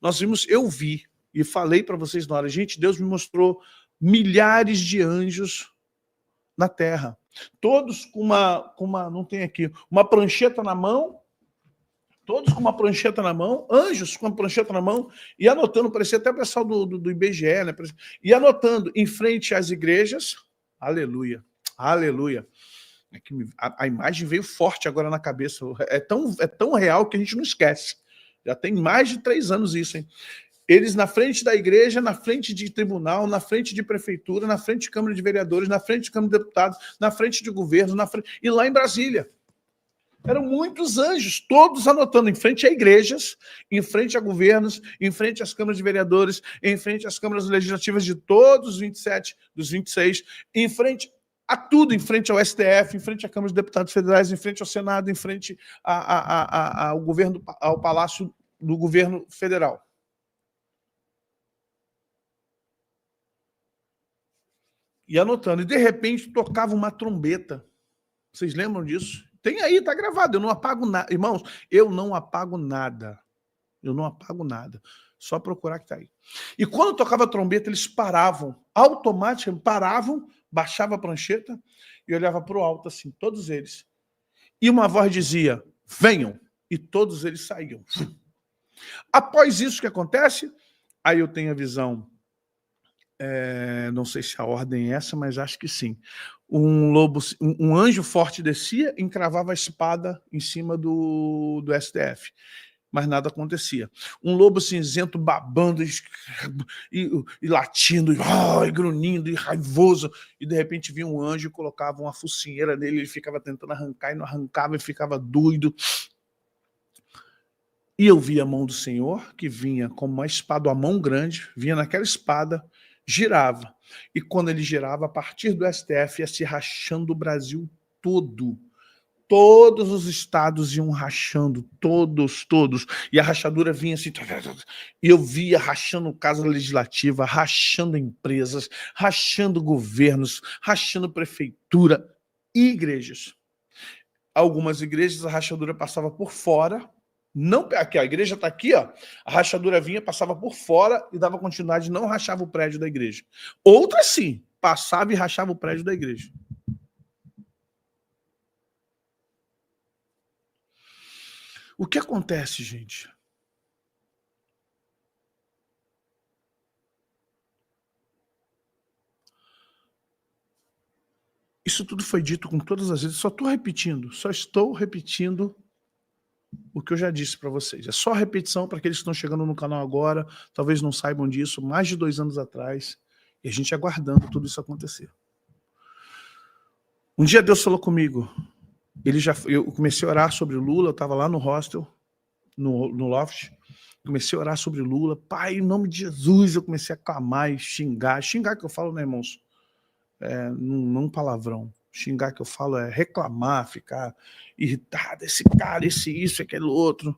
Nós vimos, eu vi, e falei para vocês na hora, gente, Deus me mostrou milhares de anjos na terra. Todos com uma não tem aqui, uma prancheta na mão, todos com uma prancheta na mão, anjos com uma prancheta na mão, e anotando, parecia até o pessoal do IBGE, né? E anotando em frente às igrejas, aleluia, aleluia. A imagem veio forte agora na cabeça, é tão real que a gente não esquece. Já tem mais de 3 anos isso, hein? Eles na frente da igreja, na frente de tribunal, na frente de prefeitura, na frente de Câmara de Vereadores, na frente de Câmara de Deputados, na frente de governo, e lá em Brasília. Eram muitos anjos, todos anotando em frente a igrejas, em frente a governos, em frente às câmaras de vereadores, em frente às câmaras legislativas de todos os 27, dos 26, em frente a tudo, em frente ao STF, em frente à Câmara de Deputados Federais, em frente ao Senado, em frente ao governo, ao Palácio do Governo Federal. E anotando, e de repente tocava uma trombeta. Vocês lembram disso? Tem aí, tá gravado, eu não apago nada. Irmãos, eu não apago nada. Eu não apago nada. Só procurar que tá aí. E quando tocava a trombeta, eles paravam, automaticamente paravam, baixava a prancheta e olhava para o alto assim, todos eles. E uma voz dizia, venham, e todos eles saíam. Após isso que acontece, aí eu tenho a visão, não sei se a ordem é essa, mas acho que sim. Um anjo forte descia, encravava a espada em cima do STF. Mas nada acontecia. Um lobo cinzento babando e latindo, e grunhindo, e raivoso, e de repente vinha um anjo e colocava uma focinheira nele, ele ficava tentando arrancar e não arrancava, e ficava doido. E eu vi a mão do Senhor, que vinha como uma espada, a mão grande, vinha naquela espada, girava. E quando ele girava, a partir do STF, ia se rachando o Brasil todo. Todos os estados iam rachando, todos. E a rachadura vinha assim. E eu via rachando casa legislativa, rachando empresas, rachando governos, rachando prefeitura e igrejas. Algumas igrejas a rachadura passava por fora. Não, aqui, a igreja está aqui, ó, a rachadura vinha, passava por fora e dava continuidade, não rachava o prédio da igreja. Outras sim, passava e rachava o prédio da igreja. O que acontece, gente? Isso tudo foi dito com todas as vezes, só estou repetindo o que eu já disse para vocês. É só repetição para aqueles que estão chegando no canal agora, talvez não saibam disso, mais de 2 anos atrás, e a gente aguardando tudo isso acontecer. Um dia Deus falou comigo, eu comecei a orar sobre o Lula, eu estava lá no hostel, no loft, comecei a orar sobre o Lula, pai, em nome de Jesus, eu comecei a clamar e xingar que eu falo, né, irmãos? Não palavrão. Xingar que eu falo é reclamar, ficar irritado, esse cara, esse isso, aquele outro.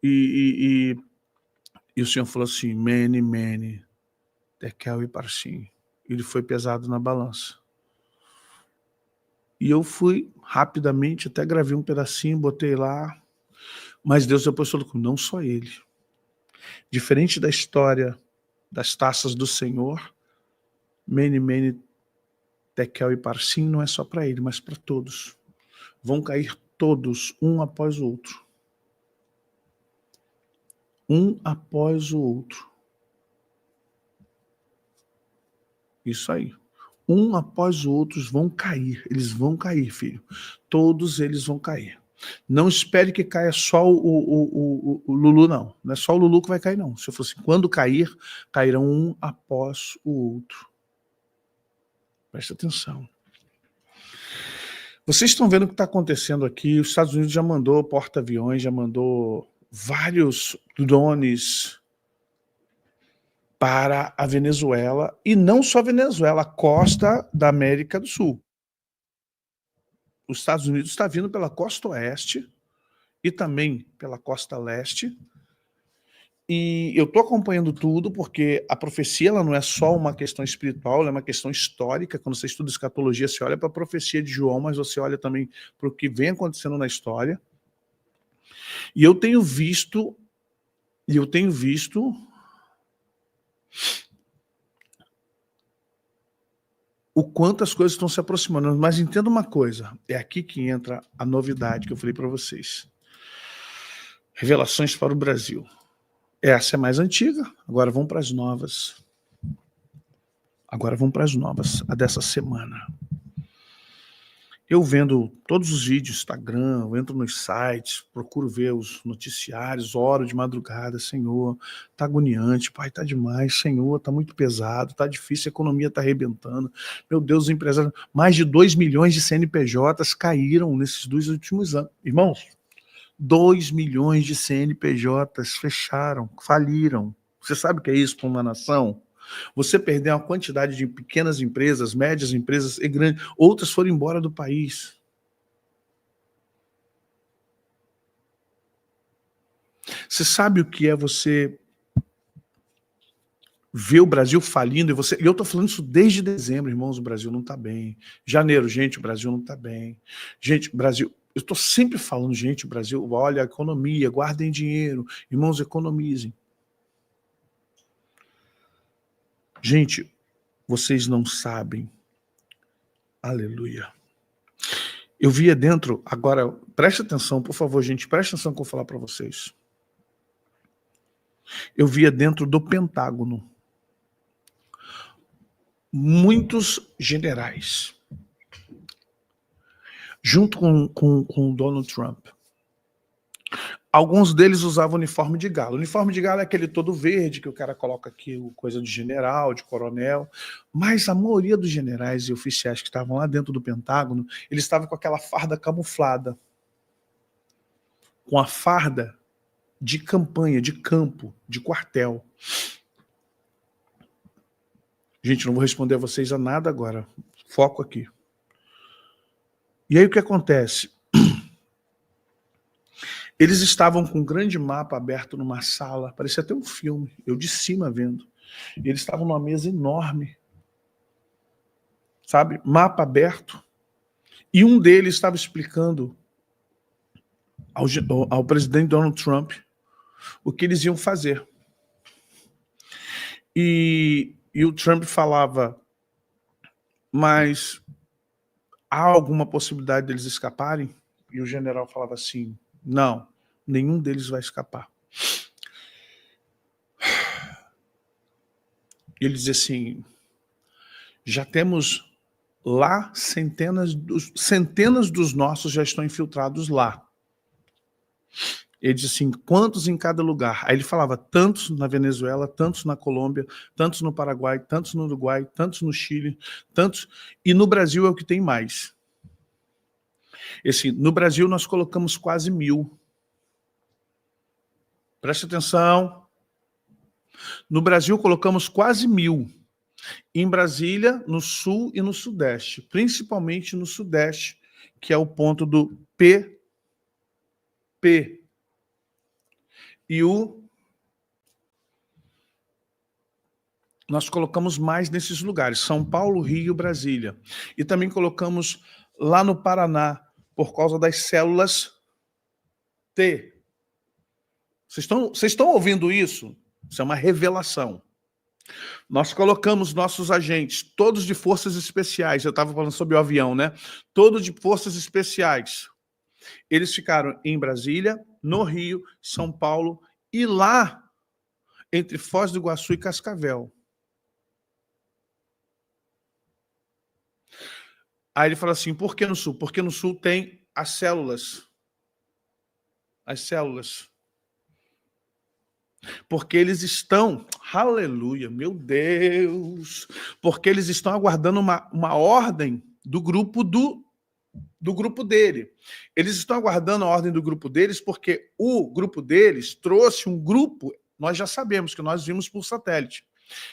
E o Senhor falou assim, mene, tekel e parsim. Ele foi pesado na balança. E eu fui rapidamente, até gravei um pedacinho, botei lá. Mas Deus depois falou comigo, não só ele. Diferente da história das taças do Senhor, mene, tekel e parsim não é só para ele, mas para todos. Vão cair todos, um após o outro. Um após o outro. Isso aí. Um após o outro vão cair. Eles vão cair, filho. Todos eles vão cair. Não espere que caia só o Lulu, não. Não é só o Lulu que vai cair, não. Se eu fosse, quando cair, cairão um após o outro. Presta atenção. Vocês estão vendo o que está acontecendo aqui. Os Estados Unidos já mandou porta-aviões, já mandou vários drones para a Venezuela, e não só a Venezuela, a costa da América do Sul. Os Estados Unidos está vindo pela costa oeste e também pela costa leste. E eu estou acompanhando tudo, porque a profecia ela não é só uma questão espiritual, ela é uma questão histórica. Quando você estuda escatologia, você olha para a profecia de João, mas você olha também para o que vem acontecendo na história. E eu tenho visto E eu tenho visto o quanto as coisas estão se aproximando. Mas entenda uma coisa, é aqui que entra a novidade que eu falei para vocês. Revelações para o Brasil. Essa é mais antiga, agora vamos para as novas. Agora vamos para as novas, a dessa semana. Eu vendo todos os vídeos, Instagram, eu entro nos sites, procuro ver os noticiários, oro de madrugada, Senhor, tá agoniante, Pai, tá demais, Senhor, tá muito pesado, tá difícil, a economia tá arrebentando. Meu Deus, os empresários, mais de 2 milhões de CNPJs caíram nesses 2 últimos anos. Irmãos, 2 milhões de CNPJs fecharam, faliram. Você sabe o que é isso para uma nação? Você perder uma quantidade de pequenas empresas, médias empresas e grandes, outras foram embora do país. Você sabe o que é você ver o Brasil falindo? E eu estou falando isso desde dezembro, irmãos, o Brasil não está bem. Janeiro, gente, o Brasil não está bem. Gente, Brasil... Eu estou sempre falando, gente, o Brasil, olha a economia, guardem dinheiro, irmãos, economizem. Gente, vocês não sabem. Aleluia. Eu via dentro, agora, preste atenção, por favor, gente, preste atenção que eu vou falar para vocês. Eu via dentro do Pentágono muitos generais, junto com o Donald Trump. Alguns deles usavam uniforme de gala. O uniforme de gala é aquele todo verde, que o cara coloca aqui coisa de general, de coronel. Mas a maioria dos generais e oficiais que estavam lá dentro do Pentágono, eles estavam com aquela farda camuflada. Com a farda de campanha, de campo, de quartel. Gente, não vou responder a vocês a nada agora. Foco aqui. E aí o que acontece? Eles estavam com um grande mapa aberto numa sala, parecia até um filme, eu de cima vendo. E eles estavam numa mesa enorme, sabe? Mapa aberto. E um deles estava explicando ao presidente Donald Trump o que eles iam fazer. E o Trump falava, mas há alguma possibilidade deles escaparem? E o general falava assim, não, nenhum deles vai escapar. Ele dizia assim, já temos lá centenas dos nossos já estão infiltrados lá. Ele disse assim, quantos em cada lugar? Aí ele falava, tantos na Venezuela, tantos na Colômbia, tantos no Paraguai, tantos no Uruguai, tantos no Chile, tantos... E no Brasil é o que tem mais. No Brasil nós colocamos quase 1.000. Preste atenção. No Brasil colocamos quase 1.000. Em Brasília, no Sul e no Sudeste. Principalmente no Sudeste, que é o ponto do PP. E nós colocamos mais nesses lugares, São Paulo, Rio, Brasília. E também colocamos lá no Paraná, por causa das células T. Vocês estão ouvindo isso? Isso é uma revelação. Nós colocamos nossos agentes, todos de forças especiais, eu estava falando sobre o avião, né? Todos de forças especiais. Eles ficaram em Brasília, no Rio, São Paulo e lá entre Foz do Iguaçu e Cascavel. Aí ele fala assim, por que no Sul? Porque no Sul tem as células. As células. Porque eles estão, aleluia, meu Deus, porque eles estão aguardando uma ordem do grupo dele. Eles estão aguardando a ordem do grupo deles porque o grupo deles trouxe um grupo, nós já sabemos que nós vimos por satélite.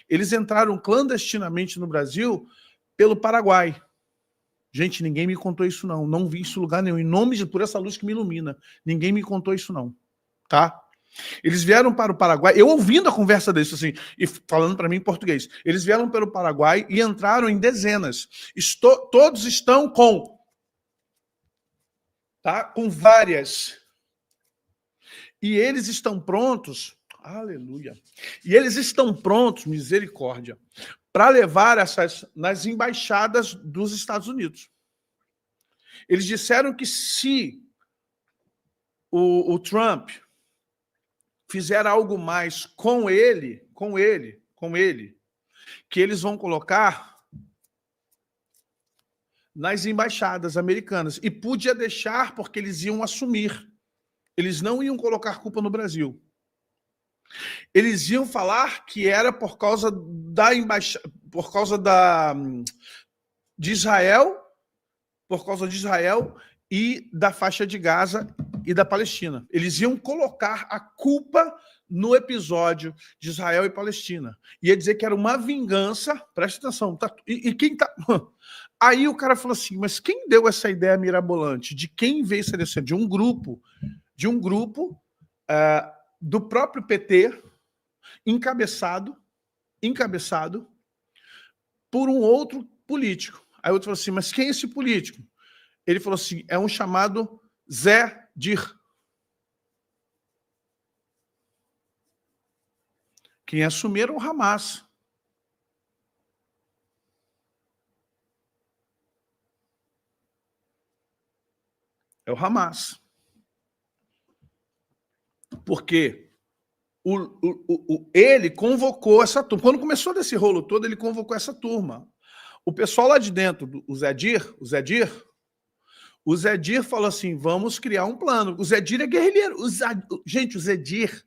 Eles entraram clandestinamente no Brasil pelo Paraguai. Gente, ninguém me contou isso não. Não vi isso em lugar nenhum. Em nome de por essa luz que me ilumina. Ninguém me contou isso não. Tá? Eles vieram para o Paraguai, eu ouvindo a conversa deles, assim, e falando para mim em português. Eles vieram pelo Paraguai e entraram em dezenas. Todos estão com várias. E eles estão prontos Aleluia. E eles estão prontos, misericórdia, para levar essas nas embaixadas dos Estados Unidos. Eles disseram que se o Trump fizer algo mais com ele, que eles vão colocar nas embaixadas americanas. E podia deixar porque eles iam assumir. Eles não iam colocar culpa no Brasil. Eles iam falar que era por causa da de Israel, por causa de Israel e da faixa de Gaza e da Palestina. Eles iam colocar a culpa no episódio de Israel e Palestina. Ia dizer que era uma vingança, presta atenção, tá, e quem tá... Aí o cara falou assim, mas quem deu essa ideia mirabolante? De quem veio essa ideia? De um grupo do próprio PT, encabeçado por um outro político. Aí o outro falou assim, mas quem é esse político? Ele falou assim, é um chamado Zé Dir. Quem assumiram o Hamas. É o Hamas. Porque ele convocou essa turma. Quando começou desse rolo todo, ele convocou essa turma. O pessoal lá de dentro, o Zé Dir falou assim, vamos criar um plano. O Zé Dir é guerrilheiro. Gente, o Zé Dir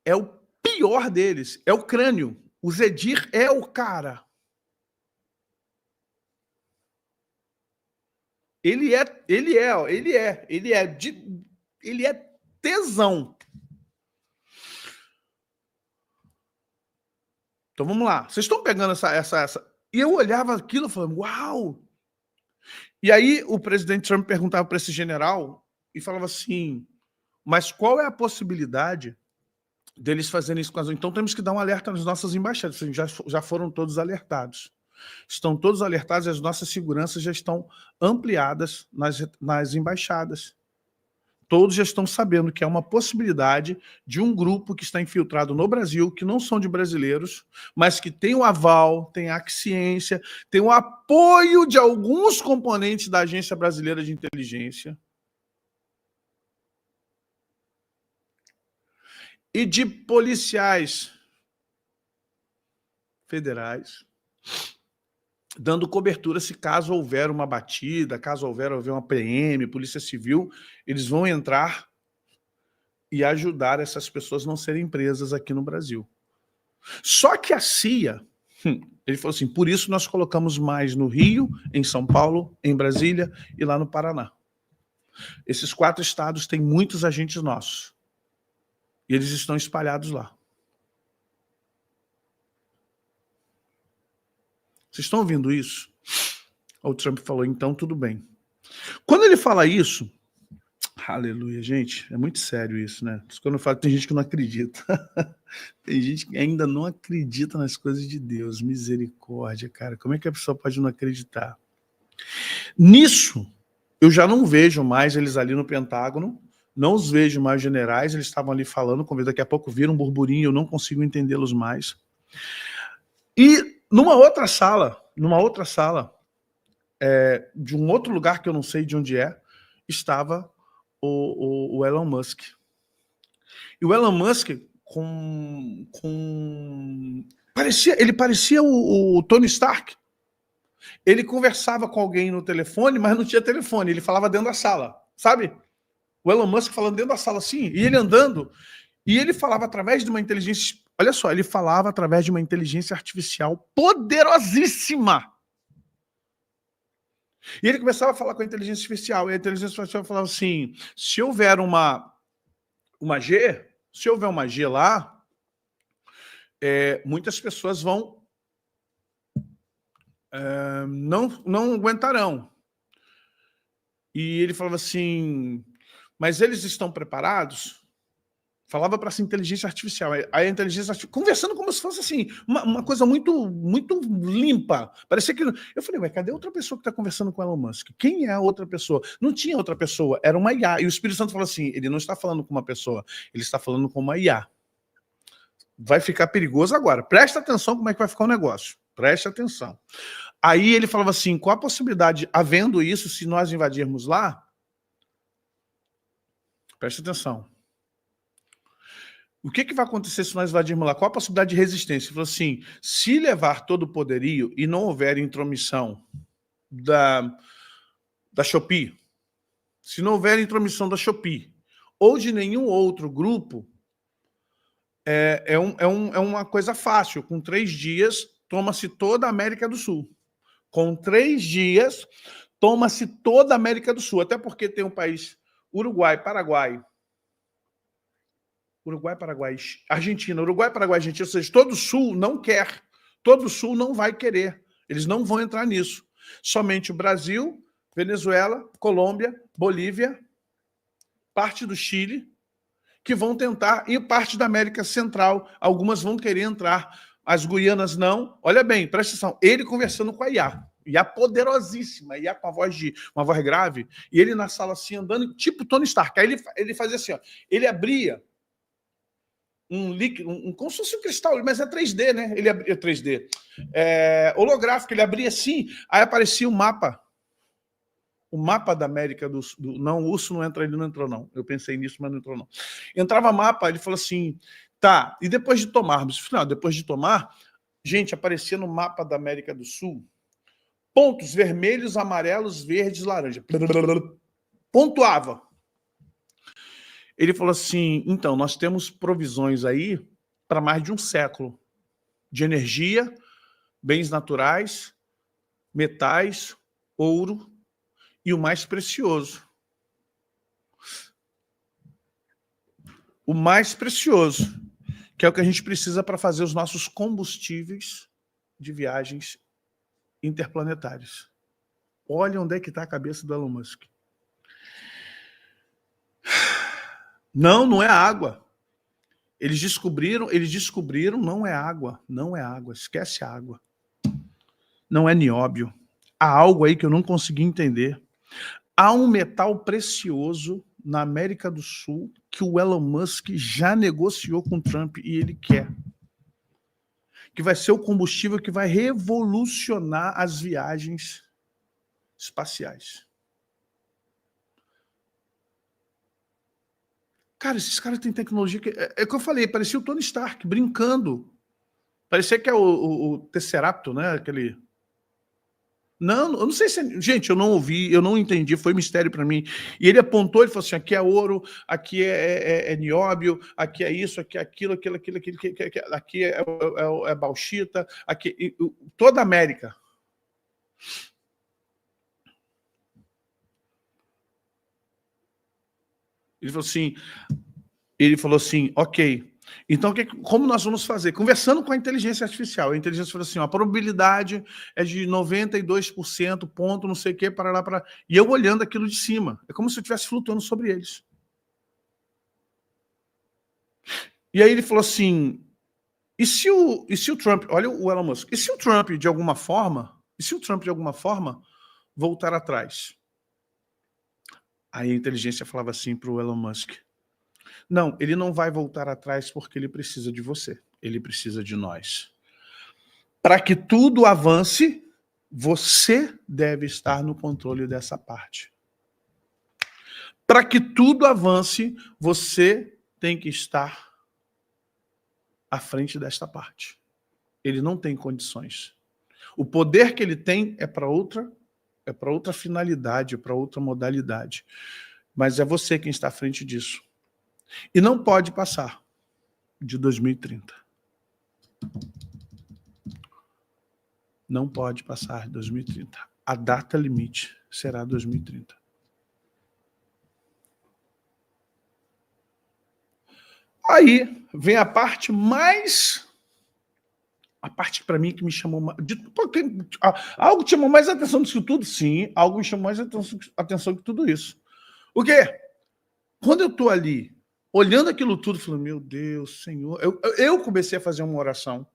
é o pior deles, é o crânio. O Zé Dir é o cara. Ele é tesão. Então vamos lá. Vocês estão pegando essa... E eu olhava aquilo e falava, uau! E aí o presidente Trump perguntava para esse general e falava assim, mas qual é a possibilidade deles fazerem isso com as... Então temos que dar um alerta nas nossas embaixadas. Já foram todos alertados. Estão todos alertados e as nossas seguranças já estão ampliadas nas embaixadas. Todos já estão sabendo que é uma possibilidade de um grupo que está infiltrado no Brasil, que não são de brasileiros, mas que tem o aval, tem a aquiescência, tem o apoio de alguns componentes da Agência Brasileira de Inteligência e de policiais federais, dando cobertura se caso houver uma batida, caso houver uma PM, Polícia Civil, eles vão entrar e ajudar essas pessoas a não serem presas aqui no Brasil. Só que a CIA, ele falou assim, por isso nós colocamos mais no Rio, em São Paulo, em Brasília e lá no Paraná. Esses 4 estados têm muitos agentes nossos. E eles estão espalhados lá. Vocês estão ouvindo isso? O Trump falou, então tudo bem. Quando ele fala isso, aleluia, gente, é muito sério isso, né? Quando eu falo, tem gente que não acredita. Tem gente que ainda não acredita nas coisas de Deus. Misericórdia, cara. Como é que a pessoa pode não acreditar? Nisso, eu já não vejo mais eles ali no Pentágono, não os vejo mais generais, eles estavam ali falando, daqui a pouco viram um burburinho, eu não consigo entendê-los mais. E numa outra sala, de um outro lugar que eu não sei de onde é, estava o Elon Musk. E o Elon Musk ele parecia o Tony Stark. Ele conversava com alguém no telefone, mas não tinha telefone, ele falava dentro da sala, sabe? O Elon Musk falando dentro da sala assim, e ele andando, e ele falava através de uma inteligência... Olha só, ele falava através de uma inteligência artificial poderosíssima. E ele começava a falar com a inteligência artificial, e a inteligência artificial falava assim, se houver uma G lá, muitas pessoas vão... não aguentarão. E ele falava assim, mas eles estão preparados? Falava para essa inteligência artificial. A inteligência artificial, conversando como se fosse assim, uma coisa muito, muito limpa. Parecia que. Eu falei, ué, cadê outra pessoa que está conversando com Elon Musk? Quem é a outra pessoa? Não tinha outra pessoa, era uma IA. E o Espírito Santo falou assim: ele não está falando com uma pessoa, ele está falando com uma IA. Vai ficar perigoso agora. Presta atenção como é que vai ficar o negócio. Preste atenção. Aí ele falava assim: qual a possibilidade, havendo isso, se nós invadirmos lá? Preste atenção. O que vai acontecer se nós invadirmos lá? Qual a possibilidade de resistência? Ele falou assim: se levar todo o poderio e não houver intromissão da Shopee, se não houver intromissão da Shopee ou de nenhum outro grupo, é uma coisa fácil. Com 3 dias, toma-se toda a América do Sul. Com 3 dias, toma-se toda a América do Sul. Até porque tem um país, Uruguai, Paraguai, Argentina, Uruguai, Paraguai, Argentina, ou seja, todo o Sul não quer, todo o Sul não vai querer, eles não vão entrar nisso. Somente o Brasil, Venezuela, Colômbia, Bolívia, parte do Chile, que vão tentar, e parte da América Central, algumas vão querer entrar, as Guianas não. Olha bem, presta atenção, ele conversando com a IA poderosíssima, IA com uma voz grave, e ele na sala assim, andando, tipo Tony Stark. Aí ele fazia assim, ó, ele abria um líquido, como se fosse um cristal, mas é 3D, né? Ele abria 3D. Holográfico, ele abria assim, aí aparecia um mapa. O mapa da América do Sul. Não, o urso não entra, ele não entrou, não. Eu pensei nisso, mas não entrou, não. Entrava mapa, ele falou assim, tá, e depois de tomarmos? Não, depois de tomar, gente, aparecia no mapa da América do Sul pontos vermelhos, amarelos, verdes, laranja. Pontuava. Ele falou assim, então, nós temos provisões aí para mais de um século de energia, bens naturais, metais, ouro e o mais precioso. O mais precioso, que é o que a gente precisa para fazer os nossos combustíveis de viagens interplanetárias. Olha onde é que está a cabeça do Elon Musk. Não é água. Eles descobriram, não é água, esquece a água. Não é nióbio. Há algo aí que eu não consegui entender. Há um metal precioso na América do Sul que o Elon Musk já negociou com o Trump e ele quer. Que vai ser o combustível que vai revolucionar as viagens espaciais. Cara, esses caras têm tecnologia que... É o que eu falei, parecia o Tony Stark, brincando. Parecia que é o Tesseracto, né? Aquele... Não, eu não sei se... Gente, eu não ouvi, eu não entendi, foi mistério para mim. E ele apontou, ele falou assim, aqui é ouro, aqui é nióbio, aqui é isso, aqui é aquilo, aqui é bauxita, aqui... Toda a América. Ele falou assim, ok, então como nós vamos fazer? Conversando com a inteligência artificial, a inteligência falou assim, ó, a probabilidade é de 92%, ponto, não sei o quê, e eu olhando aquilo de cima, é como se eu estivesse flutuando sobre eles. E aí ele falou assim, e se o Trump, olha o Elon Musk, e se o Trump de alguma forma voltar atrás? Aí a inteligência falava assim para o Elon Musk, não, ele não vai voltar atrás porque ele precisa de você. Ele precisa de nós. Para que tudo avance, você deve estar no controle dessa parte. Para que tudo avance, você tem que estar à frente desta parte. Ele não tem condições. O poder que ele tem é para outra finalidade, é para outra modalidade. Mas é você quem está à frente disso. E não pode passar de 2030. Não pode passar de 2030. A data limite será 2030. Aí vem a parte para mim que me chamou mais... Algo chamou mais atenção do que tudo? Sim, algo me chamou mais atenção que tudo isso. O quê? Quando eu estou ali olhando aquilo tudo, falando, meu Deus, Senhor. Eu comecei a fazer uma oração.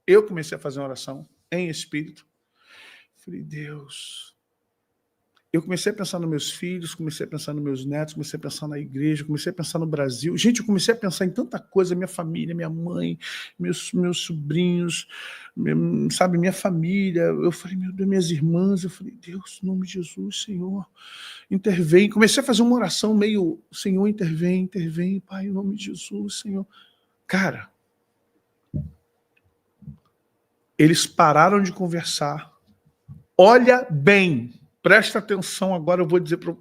Eu comecei a fazer uma oração em espírito. Falei, Deus. Eu comecei a pensar nos meus filhos, comecei a pensar nos meus netos, comecei a pensar na igreja, comecei a pensar no Brasil. Gente, eu comecei a pensar em tanta coisa, minha família, minha mãe, meus sobrinhos, sabe, minha família. Eu falei, meu Deus, minhas irmãs. Eu falei, Deus, em nome de Jesus, Senhor, intervém. Comecei a fazer uma oração meio, Senhor, intervém, Pai, em nome de Jesus, Senhor. Cara, eles pararam de conversar. Olha bem. Presta atenção agora, eu vou dizer para...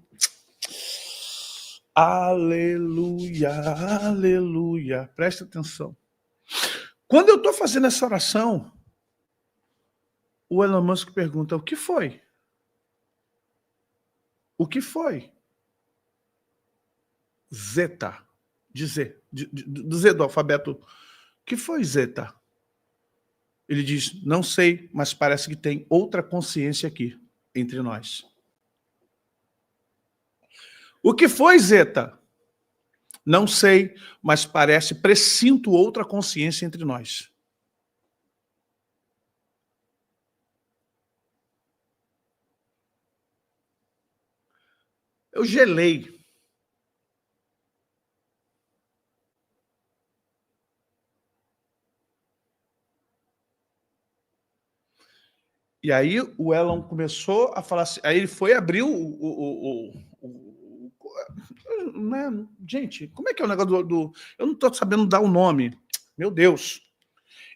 Aleluia, aleluia. Presta atenção. Quando eu estou fazendo essa oração, o Elon Musk pergunta, o que foi? O que foi? Zeta. De Z. Do Z do alfabeto. O que foi Zeta? Ele diz, não sei, mas parece que tem outra consciência aqui, entre nós. O que foi Zeta? Não sei, mas presinto outra consciência entre nós. Eu gelei. E aí o Elon começou a falar assim, aí ele foi abrir né? Gente, como é que é o negócio eu não estou sabendo dar o nome. Meu Deus.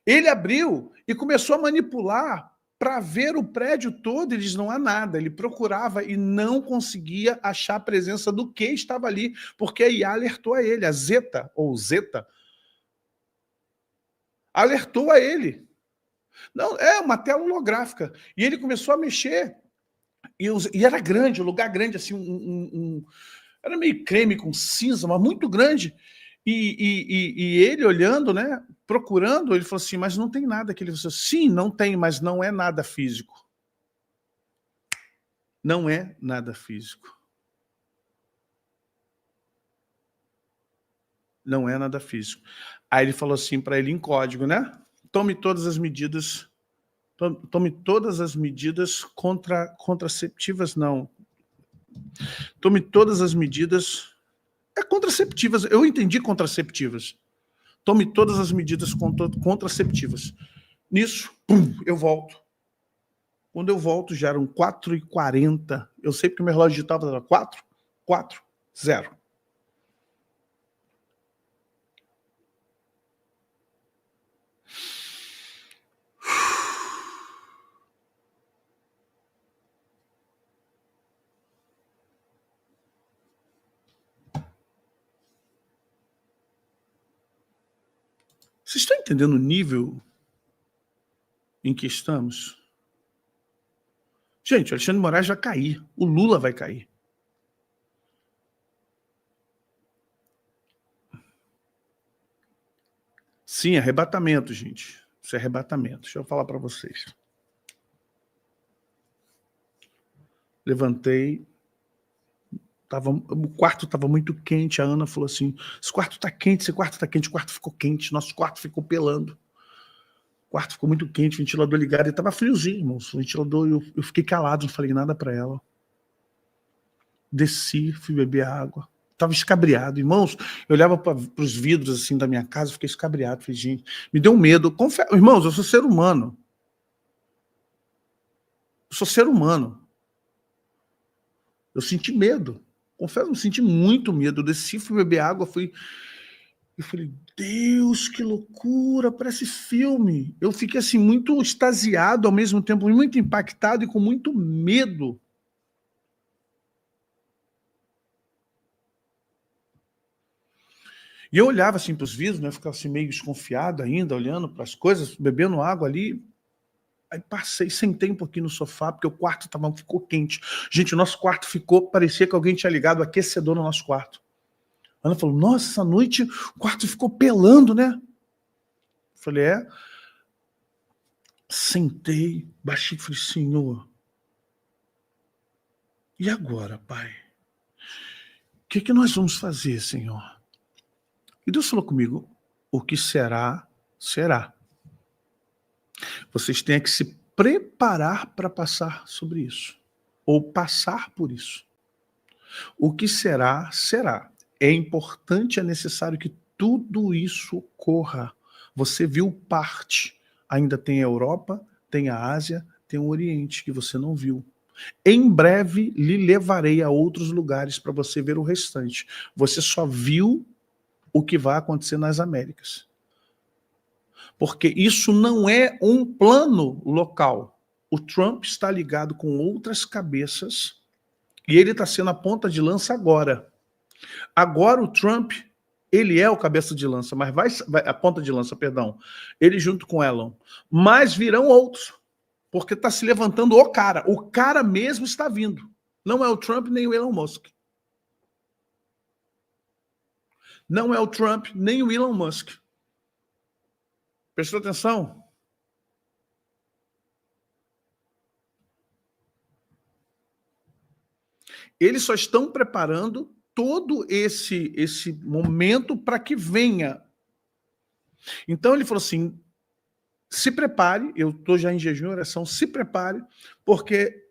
Ele abriu e começou a manipular para ver o prédio todo. Ele diz, não há nada. Ele procurava e não conseguia achar a presença do que estava ali, porque a IA alertou a ele, a Zeta, ou Zeta, alertou a ele. Não, é uma tela holográfica. E ele começou a mexer. E era grande, um lugar grande, assim, era meio creme com cinza, mas muito grande. E ele olhando, né, procurando, ele falou assim, mas não tem nada aqui. Ele falou assim, sim, não tem, mas não é nada físico. Não é nada físico. Não é nada físico. Aí ele falou assim para ele em código, né? Tome todas as medidas contraceptivas, não. Tome todas as medidas... contraceptivas, eu entendi contraceptivas. Tome todas as medidas contraceptivas. Nisso, pum, eu volto. Quando eu volto, já eram 4h40. Eu sei porque o meu relógio digital estava 4, 4, 0. Vocês estão entendendo o nível em que estamos? Gente, o Alexandre de Moraes vai cair. O Lula vai cair. Sim, arrebatamento, gente. Isso é arrebatamento. Deixa eu falar para vocês. Levantei. O quarto estava muito quente. A Ana falou assim, esse quarto está quente, esse quarto está quente. O quarto ficou quente, nosso quarto ficou pelando. O quarto ficou muito quente, o ventilador ligado. E estava friozinho, irmãos. O ventilador, eu fiquei calado, não falei nada para ela. Desci, fui beber água. Estava escabriado. Irmãos, eu olhava para os vidros assim da minha casa, fiquei escabriado. Falei, gente, me deu medo. Irmãos, eu sou ser humano. Eu sou ser humano. Eu senti medo. Confesso, eu senti muito medo. Eu desci, fui beber água, eu falei, Deus, que loucura, parece filme. Eu fiquei assim muito extasiado, ao mesmo tempo muito impactado e com muito medo. E eu olhava assim para os vidros, né, ficava assim meio desconfiado ainda, olhando para as coisas, bebendo água ali. Aí passei, sentei um pouquinho no sofá, porque o quarto ficou quente. Gente, o nosso quarto parecia que alguém tinha ligado o aquecedor no nosso quarto. A Ana falou, nossa, essa noite o quarto ficou pelando, né? Eu falei, é. Sentei, baixei e falei, Senhor, e agora, Pai? que nós vamos fazer, Senhor? E Deus falou comigo, o que será, será. Vocês têm que se preparar para passar sobre isso, ou passar por isso. O que será, será. É importante, é necessário que tudo isso ocorra. Você viu parte. Ainda tem a Europa, tem a Ásia, tem o Oriente, que você não viu. Em breve lhe levarei a outros lugares para você ver o restante. Você só viu o que vai acontecer nas Américas. Porque isso não é um plano local. O Trump está ligado com outras cabeças e ele está sendo a ponta de lança agora. Agora o Trump, ele é o cabeça de lança, mas a ponta de lança, perdão, ele junto com Elon. Mas virão outros, porque está se levantando o cara mesmo está vindo. Não é o Trump nem o Elon Musk. Não é o Trump nem o Elon Musk. Prestou atenção? Eles só estão preparando todo esse momento para que venha. Então ele falou assim, se prepare, eu estou já em jejum e oração, se prepare, porque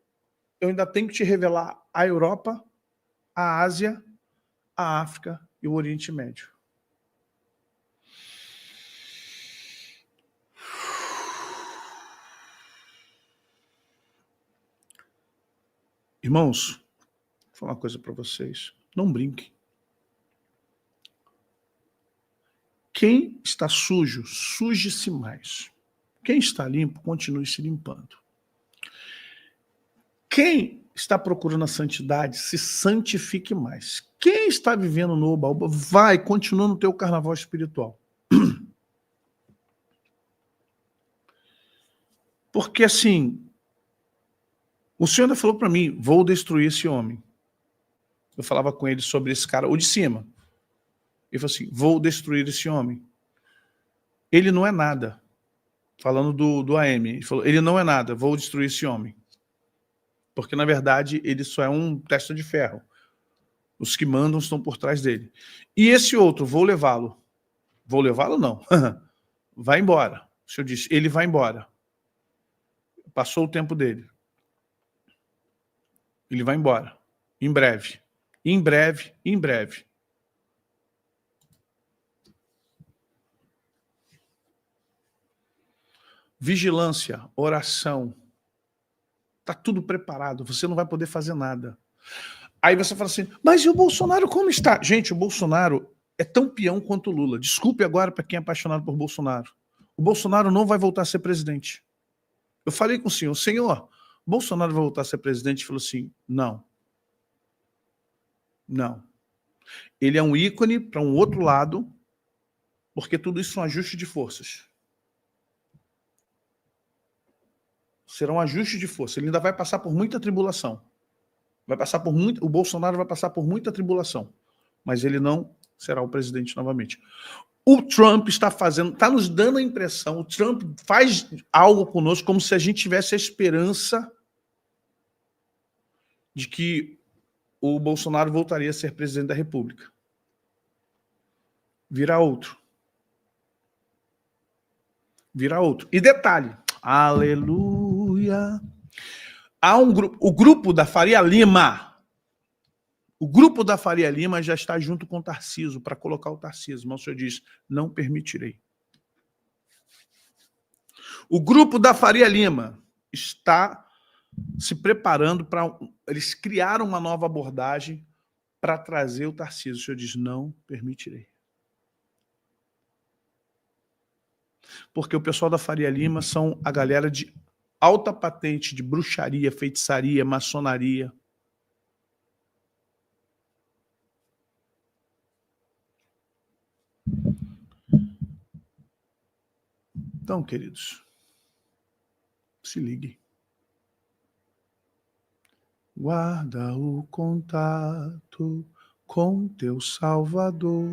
eu ainda tenho que te revelar a Europa, a Ásia, a África e o Oriente Médio. Irmãos, vou falar uma coisa para vocês. Não brinquem. Quem está sujo, suje-se mais. Quem está limpo, continue se limpando. Quem está procurando a santidade, se santifique mais. Quem está vivendo no oba-oba, vai, continua no teu carnaval espiritual. Porque assim, o Senhor ainda falou para mim, vou destruir esse homem. Eu falava com ele sobre esse cara, o de cima. Ele falou assim, vou destruir esse homem. Ele não é nada. Falando do AM. Ele falou, ele não é nada, vou destruir esse homem. Porque, na verdade, ele só é um testa de ferro. Os que mandam estão por trás dele. E esse outro, vou levá-lo. Vou levá-lo, não. Vai embora. O Senhor disse, ele vai embora. Passou o tempo dele. Ele vai embora. Em breve. Em breve, em breve. Vigilância, oração. Está tudo preparado. Você não vai poder fazer nada. Aí você fala assim, mas e o Bolsonaro como está? Gente, o Bolsonaro é tão peão quanto o Lula. Desculpe agora para quem é apaixonado por Bolsonaro. O Bolsonaro não vai voltar a ser presidente. Eu falei com o senhor, Bolsonaro vai voltar a ser presidente? Ele falou assim, não. Não. Ele é um ícone para um outro lado, porque tudo isso são ajustes de forças. Serão ajustes de força. Ele ainda vai passar por muita tribulação. O Bolsonaro vai passar por muita tribulação, mas ele não será o presidente novamente. O Trump está nos dando a impressão, o Trump faz algo conosco como se a gente tivesse a esperança de que o Bolsonaro voltaria a ser presidente da República. Virá outro. Virá outro. E detalhe, aleluia, há o grupo da Faria Lima. O grupo da Faria Lima já está junto com o Tarcísio para colocar o Tarcísio. Mas o senhor diz, não permitirei. O grupo da Faria Lima está se preparando para... Eles criaram uma nova abordagem para trazer o Tarcísio. O senhor diz, não permitirei. Porque o pessoal da Faria Lima são a galera de alta patente de bruxaria, feitiçaria, maçonaria. Então, queridos, se liguem. Guarda o contato com teu Salvador.